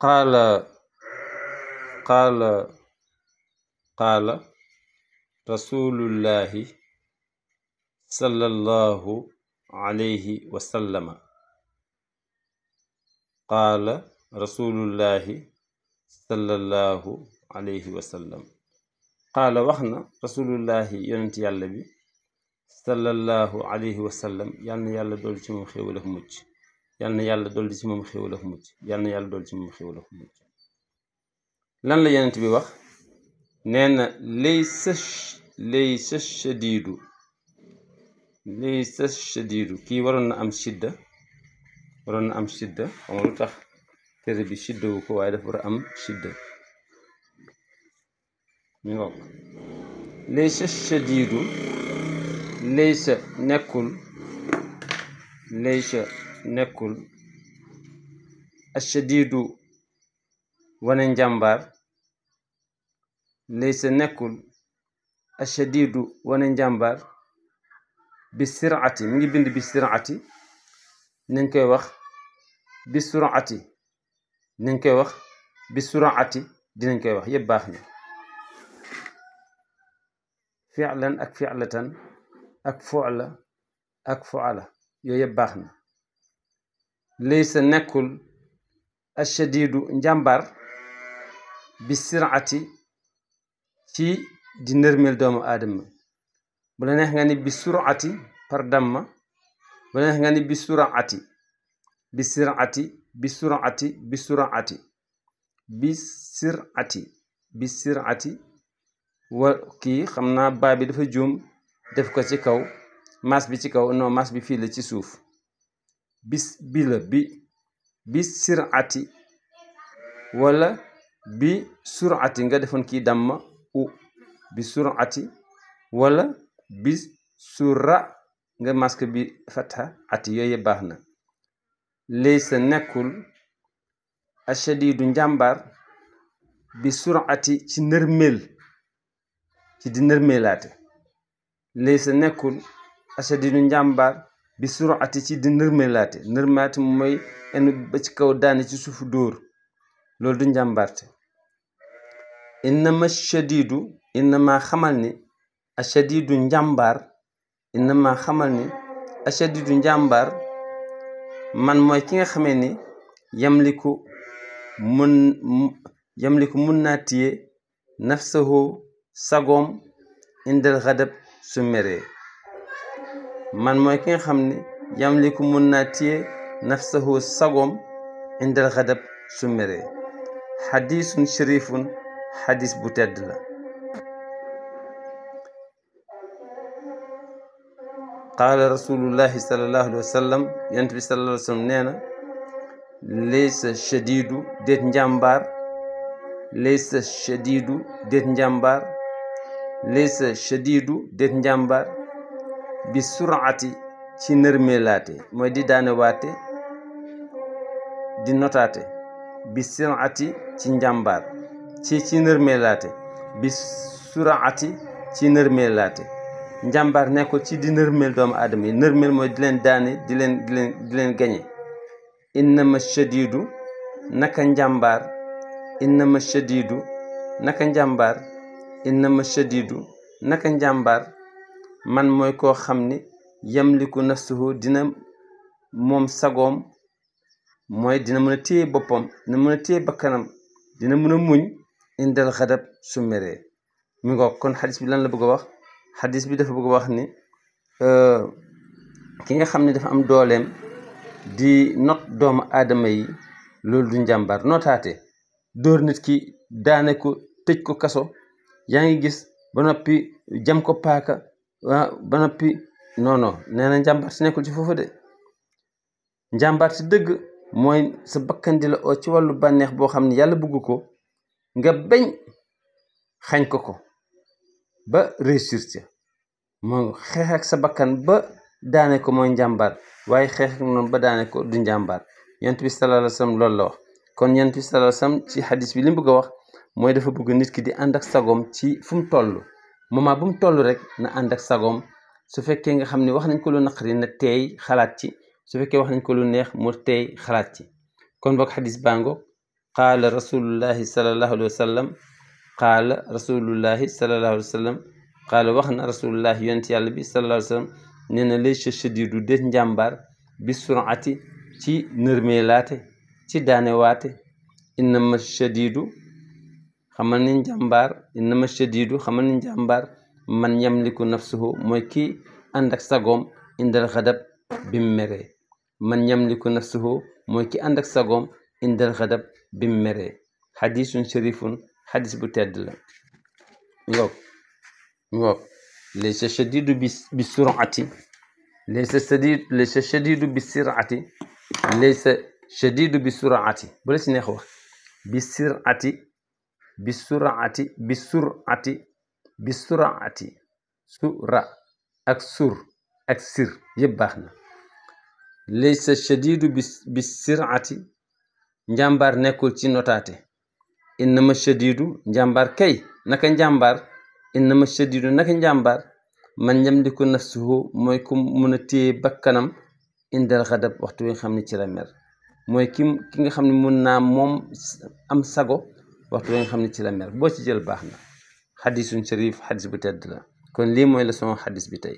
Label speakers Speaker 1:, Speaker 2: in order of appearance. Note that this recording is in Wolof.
Speaker 1: قال قال قال رسول الله صلى الله عليه وسلم قال رسول الله صلى الله عليه وسلم قال وخنا رسول الله يونت يالا بي صلى الله عليه وسلم يالنا يالا دول ci mom xewal ak mucc yalna yàlla dolli ci moom xéwal ak mucc yalna yàlla dolli ci moom xéwal ak mucc lan la yonent bi wax nee na laysa shadiidu kii waroon na am shidda xam lu tax téere bi shidda wu ko waaye dafa war a am shidda mi ngoog laysa shadiidu laysa nekkul ashadiidu wane njàmbaar laysa nekkul ashadiidu wane njàmbaar bi sirati mi ngi bind bi sirati nañ koy wax bi surati nañ koy wax bi surati dinañ koy wax yëpp baax na fi'lan ak fi'latan ak fu'la ak fu'ala yooyu yëpp baax na laysa nekkul ashadiidu njàmbaar bi sirati ci di nërmeel doomu aadama bu la neex nga ni bi surati par damma bu la neex nga ni bi surati bi sirati bi surati bi surati bi sirati bi sirati wa kii xam naa baa bi dafa juum def ko ci kaw mas bi ci kaw non mas bi fii la ci suuf bis bi la bi sirati wala bi surati nga defoon kii damma u bi surati wala bi sura nga mask bi fatha ati yooyu baax na laysa nekkul ashadiidu njàmbaar bi surati ci nërmeel ci di nërmeelaate laysa nekkul ashadiidu njàmbaar bi surati ci di nërmeelaate nërmeelaate mooy enu ba ci kaw daane ci suufu dóor loolu du njàmbaarte innama shadiidu innama xamal ni ashadiidu njàmbaar innama xamal ni ashadiidu njàmbaar man mooy ki nga xamee ni yamliku mun naa téye nafsahu sagoom indal xadab su meree man mooy ki nga xam ni yamliku mun naa téye nafsahu sagoom indal xadab su meree xadiisun sharifun xadiis bu tedd la qaala rasulullahi sallallahu alayhi wa sallam yonent bi sallallahu alayhi wa sallam nee na laysa shadiidu déet njàmbaar laysa shadiidu déet njàmbaar laysa shadiidu déet njàmbaar bi surati ci nërmeelaate mooy di daane waate di notaate bi surati ci njàmbaar ci nërmeelaate bi surati ci nërmeelaate njàmbaar nekkul ci di nërmeel doomu aadama yi nërmeel mooy di leen daane di leen gañe innama shadiidu naka njàmbaar innama shadiidu naka njàmbaar innama shadiidu naka njàmbaar man mooy koo xam ni yamliku nafsuhu dina moom sagoom mooy dina mën a téye boppam dina mën a téye bakkanam dina mën a muñ indal xadab su meree mi ngoog kon xadis bi lan la bëgg a wax xadis bi dafa bëgg a wax ni ki nga xam ne dafa am dooleem di not doomu aadama yi loolu du njàmbaar notaate dóor nit ki daane ko tëj ko kaso yaa ngi gis ba noppi jam ko paaka ba noppi non nee na njàmbaar si nekkul ci foofu de njàmbaar si dëgg mooy sa bakkan di la oo ci wàllu bànneex boo xam ne yàlla bëgg ko nga bañ xañ ko ba réussir ca moo xeex ak sa bakkan ba daane ko mooy njàmbaar waaye xeex ak noonu ba daane ko du njàmbaar yonent bi sallallahu alayhi wa sallam loolu la wax kon yonent bi sallallahu alayhi wa sallam ci xadis bi li mu bëgg a wax mooy dafa bëgg nit ki di ànd ak sagoom ci fu mu toll moment bu mu toll rek na ànd ak sagoom su fekkee nga xam ne wax nañ ko lu naqari na teey xalaat ci su fekkee wax nañ ko lu neex mu teey xalaat ci kon boog xadis baa ngoog qaala rasulullahi sallallahu alayhi wa sallam qaala rasulullahi sallallahu alayhi wa sallam qaala wax na rasulullahi yonent yàlla bi sallallahu alayhi wa sallam nee na laysa shadiidu déet njàmbaar bi surati ci nërmeelaate ci daanewaate innama shadiidu xamal ni njàmbaar innama shadiidu xamal ni njàmbaar man yamliku nafsuhu mooy kii ànd ak sagoom indal xadab bim meree man yamliku nafsuhu mooy ki ànd ak sagoom indal xadab bim meree xadisun sharifun xadis bu tedd la ngoog laysa shadiidu bi surati laysa shadiidu bi sirati laysa shadiidu bi surati bu la ci neex wax bi sirati bi surati bi surati bi surati sura ak sur ak sir yëpp baax na laysa shadiidu bi sirati njàmbaar nekkul ci notaate innama shadiidu njàmbaar kay naka njàmbaar innama shadiidu naka njàmbaar man yamliku nafsuhu mooy ku mun a téye bakkanam indal xadab waxtu wi nga xam ne ci la mer mooy ki nga xam ne mun naa moom am sago waxtu wi nga xam ne ci la mer boo ci jël baax na xadisun sharif xadis bu tedd la kon lii mooy leçon xadis bi tey